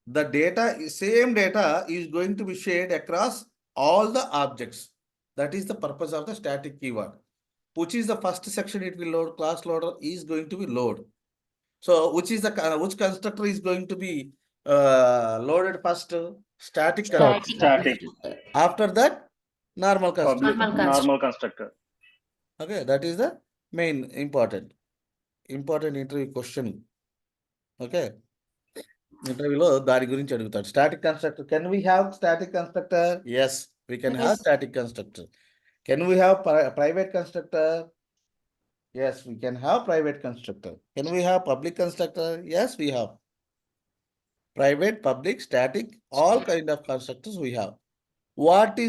The data, same data is going to be shared across all the objects. That is the purpose of the static keyword. Which is the first section it will load? Class loader is going to be load. So which constructor is going to be loaded first? Static constructor. Static. After that, normal constructor. Normal constructor. Okay, that is the main important interview question. Okay, interview lo dari gurinchi adugutaru. Static constructor. Can we have static constructor? Yes, we can have static constructor. Can we have private constructor? Yes, we can have private constructor. Can we have public constructor? Yes, we have. Private, public, static, all kind of constructors we have. What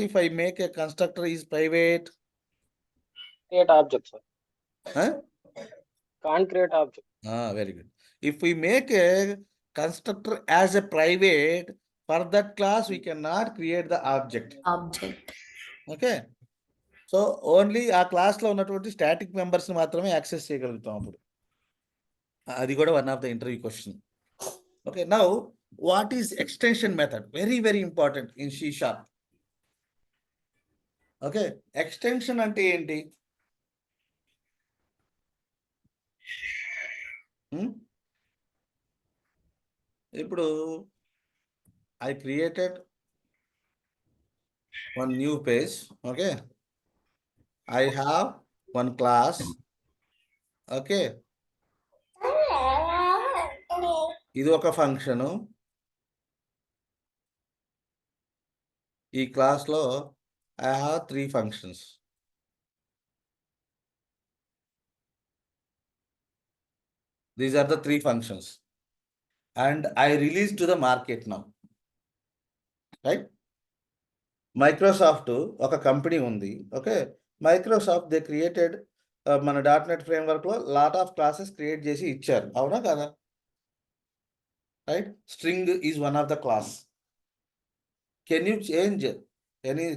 if I make a constructor is private? Create object, sir. Huh? Can't create object. Very good. If we make a constructor as a private, for that class we cannot create the object. Okay. So only ఆ క్లాస్లో ఉన్నటువంటి static మెంబర్స్ని మాత్రమే access చేయగలుగుతాం అప్పుడు. అది కూడా one of the interview question. Okay, now what is extension method? Very very important in C#. Okay, extension అంటే ఏంటి? ఇప్పుడు I created one new page. Okay, I have one class. Okay, ఇది ఒక ఫంక్షను. ఈ క్లాస్లో I have 3 functions. These are the 3 functions and I release to the market now, right? Microsoft ఒక company ఉంది. Okay, Microsoft they created మన .NET ఫ్రేమ్వర్క్లో lot of classes create చేసి ఇచ్చారు, అవునా కదా? Right, string is one of the class. Can you change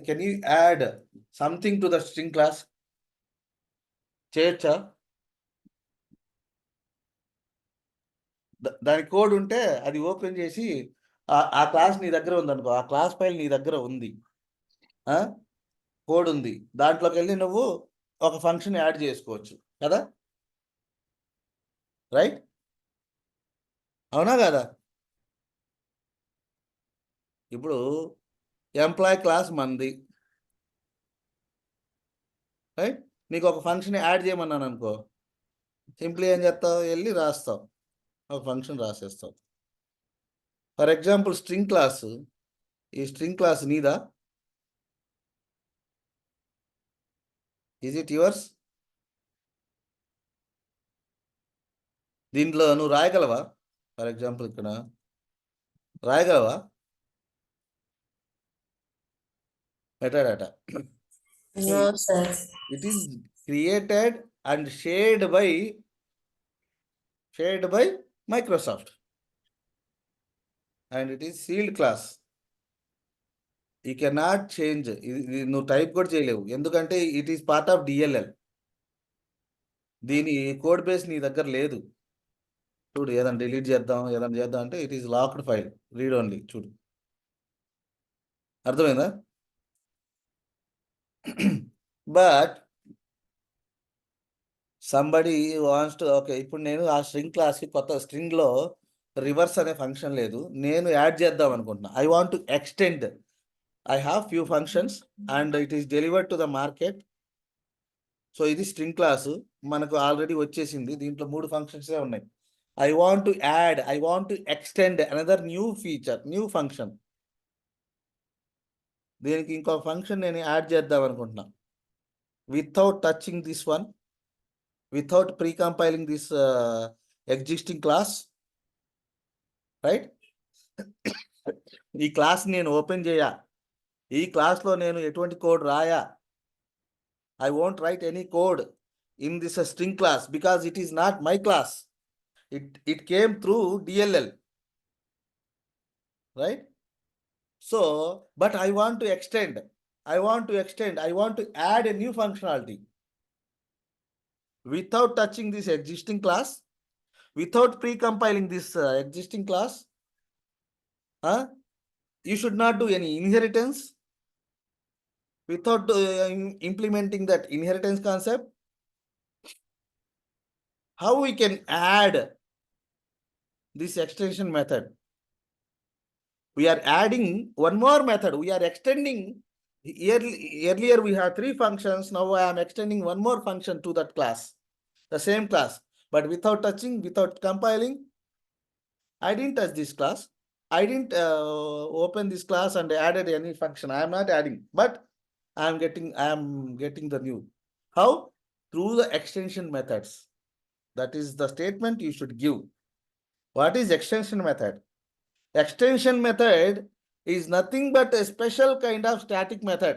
can you add something to the string class? చేయొచ్చా? దాని కోడ్ ఉంటే అది ఓపెన్ చేసి ఆ క్లాస్ నీ దగ్గర ఉందనుకో, ఆ క్లాస్ ఫైల్ నీ దగ్గర ఉంది, కోడ్ ఉంది, దాంట్లోకి వెళ్ళి నువ్వు ఒక ఫంక్షన్ యాడ్ చేసుకోవచ్చు కదా, రైట్? అవునా కదా? ఇప్పుడు ఎంప్లాయ్ క్లాస్ మంది, రైట్? నీకు ఒక ఫంక్షన్ యాడ్ చేయమన్నాను అనుకో, సింప్లీ ఏం చేస్తావు, వెళ్ళి రాస్తావు, ఒక ఫంక్షన్ రాసేస్తావు. ఫర్ ఎగ్జాంపుల్ స్ట్రింగ్ క్లాస్, ఈ స్ట్రింగ్ క్లాస్ నీదా? Is it yours? దీంట్లో నువ్వు రాయగలవా? ఫర్ ఎగ్జాంపుల్ ఇక్కడ రాయగలవా metadata? No, sir. It is created and shared by Microsoft, and it is sealed class. You cannot change. నువ్వు టైప్ కూడా చేయలేవు, ఎందుకంటే it is part of DLL. దీని కోడ్ బేస్ నీ దగ్గర లేదు. చూడు, ఏదైనా డిలీట్ చేద్దాం, ఏదైనా చేద్దాం అంటే it is locked file, read only. చూడు, అర్థమైందా? But somebody wants to, okay, ఇప్పుడు నేను ఆ స్ట్రింగ్ క్లాస్కి కొత్త స్ట్రింగ్లో రివర్స్ అనే ఫంక్షన్ లేదు, నేను యాడ్ చేద్దాం అనుకుంటున్నా. I want to extend. I have few functions and it is delivered to the market. So ఇది స్ట్రింగ్ క్లాసు మనకు ఆల్రెడీ వచ్చేసింది, దీంట్లో 3 ఫంక్షన్సే ఉన్నాయి. I want to add, I want to extend another new feature, new function. దీనికి ఇంకో function నేను add చేద్దాం అనుకుంటున్నా, without touching this one, without pre-compiling this existing class, right? ఈ క్లాస్ నేను ఓపెన్ చేయా, ఈ క్లాస్లో నేను ఎటువంటి code Rai. I won't write any code in this string class because it is not my class. It came through DLL, right? So, but I want to extend, I want to add a new functionality. Without touching this existing class, without pre-compiling this existing class, you should not do any inheritance. Without implementing that inheritance concept, how we can add this extension method? We are adding one more method. We are extending. Earlier we had 3 functions. Now I am extending one more function to that class, the same class, but without touching, without compiling. I didn't touch this class. I didn't open this class and added any function. I am not adding, but I am getting the new. How? Through the extension methods. That is the statement you should give. What is extension method? Extension method is nothing but a special kind of static method.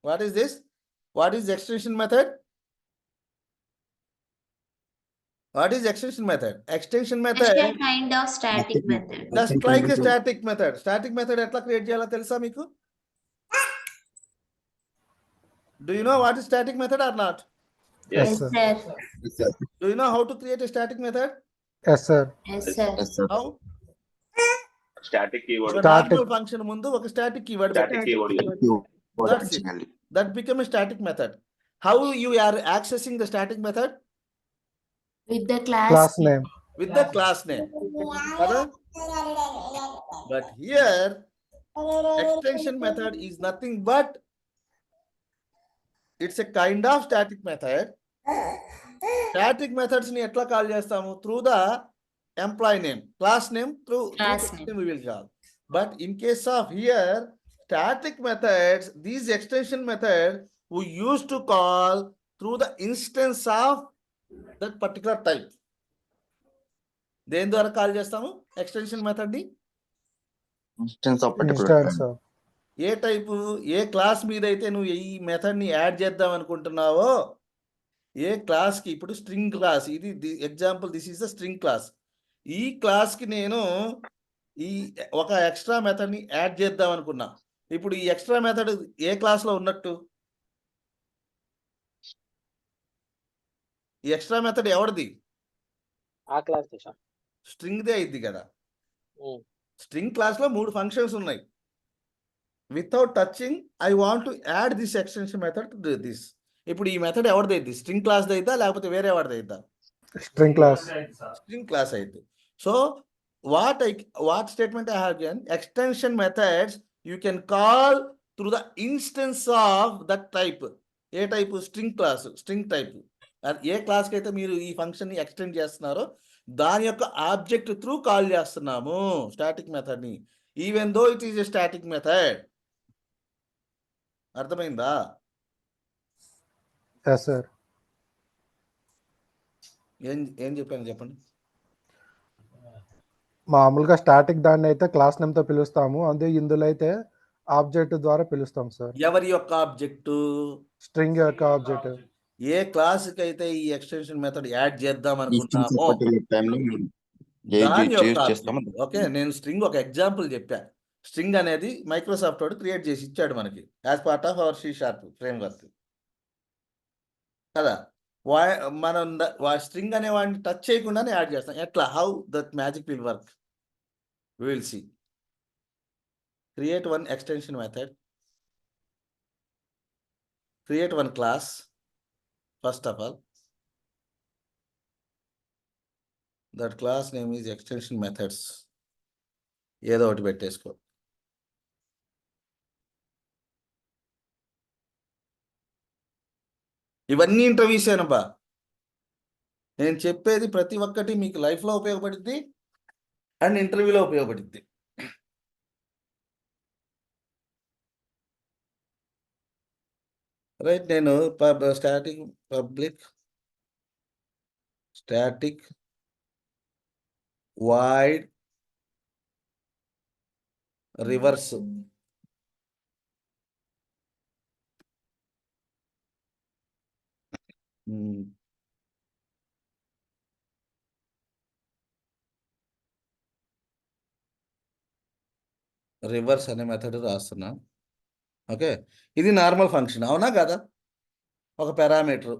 What is this? What is extension method? What is extension method? Extension method, Special kind of static method. just like a static method. Static method ఎట్లా create చేయాలో తెలుసా మీకు? Do you know what is static method or not? Yes, Yes, sir. sir. Do you know how to create a static method? Yes, sir. Yes, sir. How? static keyword. ఒక Static. Normal function ముందు ఒక static keyword Static keyword. That's it. That become a static method. How you are accessing the static method? With the class. Class name. With the class name. Kada? But here extension method is nothing but it's a kind of static method. Static methods ni etla call chestamu? Through the employee name, class name, through Class name we will call. But in case of here static methods, these extension method we used to call through the instance of that particular type. దేని ద్వారా call చేస్తాము extension method ని? Instance of. A type, A class మీద అయితే నువ్వు ఈ method ని add చేద్దాం అనుకుంటున్నావో, ఏ క్లాస్ కి, ఇప్పుడు స్ట్రింగ్ క్లాస్ ఇది example, this is the string class. ఈ క్లాస్ కి నేను ఈ ఒక ఎక్స్ట్రా మెథడ్ ని యాడ్ చేద్దాం అనుకున్నా. ఇప్పుడు ఈ ఎక్స్ట్రా మెథడ్ ఏ క్లాస్ లో ఉన్నట్టు? ఈ ఎక్స్ట్రా మెథడ్ ఎవరిది? ఆ క్లాస్ సార్. స్ట్రింగ్దే అయింది కదా. ఉమ్. స్ట్రింగ్ క్లాస్లో 3 ఫంక్షన్స్ ఉన్నాయి. Without touching I want to add this extension method to this. ఇప్పుడు ఈ మెథడ్ ఎవరిది అయింది? స్ట్రింగ్ క్లాస్ది అయిద్దా లేకపోతే వేరే వాడిది అయిద్దా? String class. String class అయితే. So what statement I have given, extension methods you can call through the instance of that type. ఏ type? String class, string type. ఏ క్లాస్కి అయితే మీరు ఈ ఫంక్షన్ని ఎక్స్టెండ్ చేస్తున్నారో దాని యొక్క ఆబ్జెక్ట్ త్రూ కాల్ చేస్తున్నాము స్టాటిక్ మెథడ్ని, even though it is a static method. అర్థమైందా? Yes, sir. ఏం చెప్పాను చెప్పండి. మామూలుగా స్టాటిక్ దాన్ని అయితే క్లాస్ నేమ్తో పిలుస్తాము, అదే ఇందులో అయితే ఆబ్జెక్ట్ ద్వారా పిలుస్తాం సార్. ఎవరి యొక్క ఆబ్జెక్టు? స్ట్రింగ్ యొక్క ఆబ్జెక్ట్. ఏ క్లాస్కి అయితే ఈ ఎక్స్టెన్షన్ మెథడ్ యాడ్ చేద్దాం అనుకుంటున్నామో దాని యొక్క ఆబ్జెక్ట్. ఓకే, నేను స్ట్రింగ్ ఒక ఎగ్జాంపుల్ చెప్పా. స్ట్రింగ్ అనేది మైక్రోసాఫ్ట్ వాడు క్రియేట్ చేసి ఇచ్చాడు మనకి as part of our C# framework కదా. మనం స్ట్రింగ్ అనే వాడిని టచ్ చేయకుండానే యాడ్ చేస్తాం. ఎట్లా? How that magic will work we will see. Create one extension method, create one class first of all. That class name is extension methods. ఏదో ఒకటి పెట్టేసుకో. ఇవన్నీ ఇంటర్వ్యూస్ ఏనబ్బా. నేను చెప్పేది ప్రతి ఒక్కటి మీకు లైఫ్లో ఉపయోగపడుద్ది అండ్ ఇంటర్వ్యూలో ఉపయోగపడుద్ది. రైట్. నేను స్టాటిక్ వాయిడ్ రివర్స్ రివర్స్ అనే మెథడ్ రాస్తున్నా. ఓకే, ఇది నార్మల్ ఫంక్షన్ అవునా కదా? ఒక పారామీటర్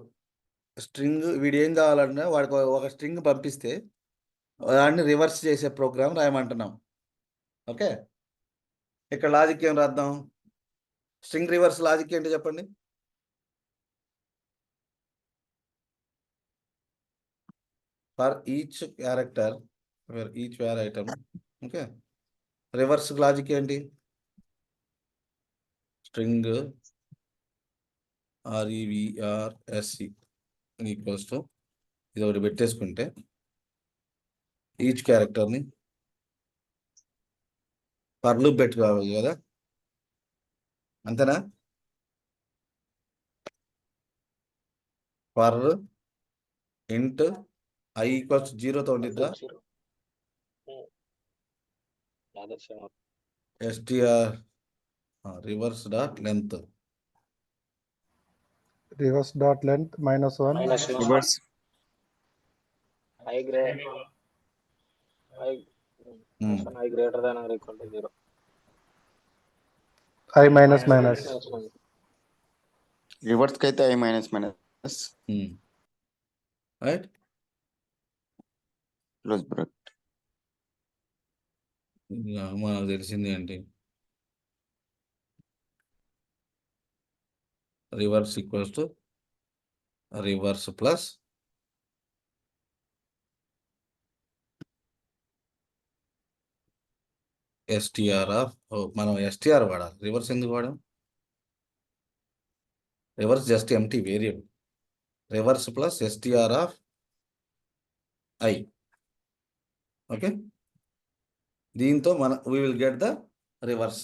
స్ట్రింగ్, వీడు ఏం కావాలన్నా వాడికి ఒక స్ట్రింగ్ పంపిస్తే దాన్ని రివర్స్ చేసే ప్రోగ్రామ్ రాయమంటున్నాం. ఓకే, ఇక్కడ లాజిక్ ఏం రాద్దాం? స్ట్రింగ్ రివర్స్ లాజిక్ ఏంటి చెప్పండి? For each character, for each where item. Okay, reverse logic ఏంటి? స్ట్రింగ్ REVRSE ఈక్వల్స్ టు ఇది ఒకటి పెట్టేసుకుంటే ఈచ్ క్యారెక్టర్ని ఫర్ లూప్ పెట్టుకోవాలి కదా, అంతేనా? ఫర్ ఇంట్ I ఈక్వల్స్ 0తో ఉండిద్దా? STR reverse dot length reverse dot length -1 reverse I greater than or equal to 0. I minus minus. Reverse కి అయితే I minus right. Close bracket. మనకు తెలిసింది ఏంటి? Reverse equals to reverse plus STR of, మనం STR వాడాలి. Reverse ఎందుకు వాడాం? Reverse just empty variable. Reverse plus STR of I. Okay, దీంతో we will get the reverse.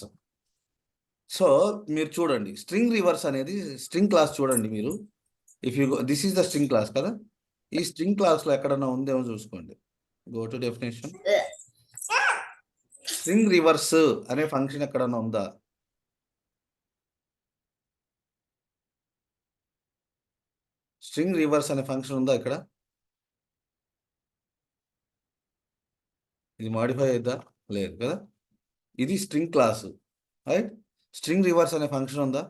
So మీరు చూడండి, స్ట్రింగ్ రివర్స్ అనేది స్ట్రింగ్ క్లాస్ చూడండి మీరు. If you this is the string class కదా, ఈ స్ట్రింగ్ క్లాస్లో ఎక్కడన్నా ఉందేమో చూసుకోండి. Go to definition. String reverse అనే ఫంక్షన్ ఎక్కడన్నా ఉందా? స్ట్రింగ్ రివర్స్ అనే ఫంక్షన్ ఉందా ఇక్కడ? ఇది మాడిఫై అయిద్దా? లేదు కదా. ఇది string class, right? String reverse అనే ఫంక్షన్ ఉందా?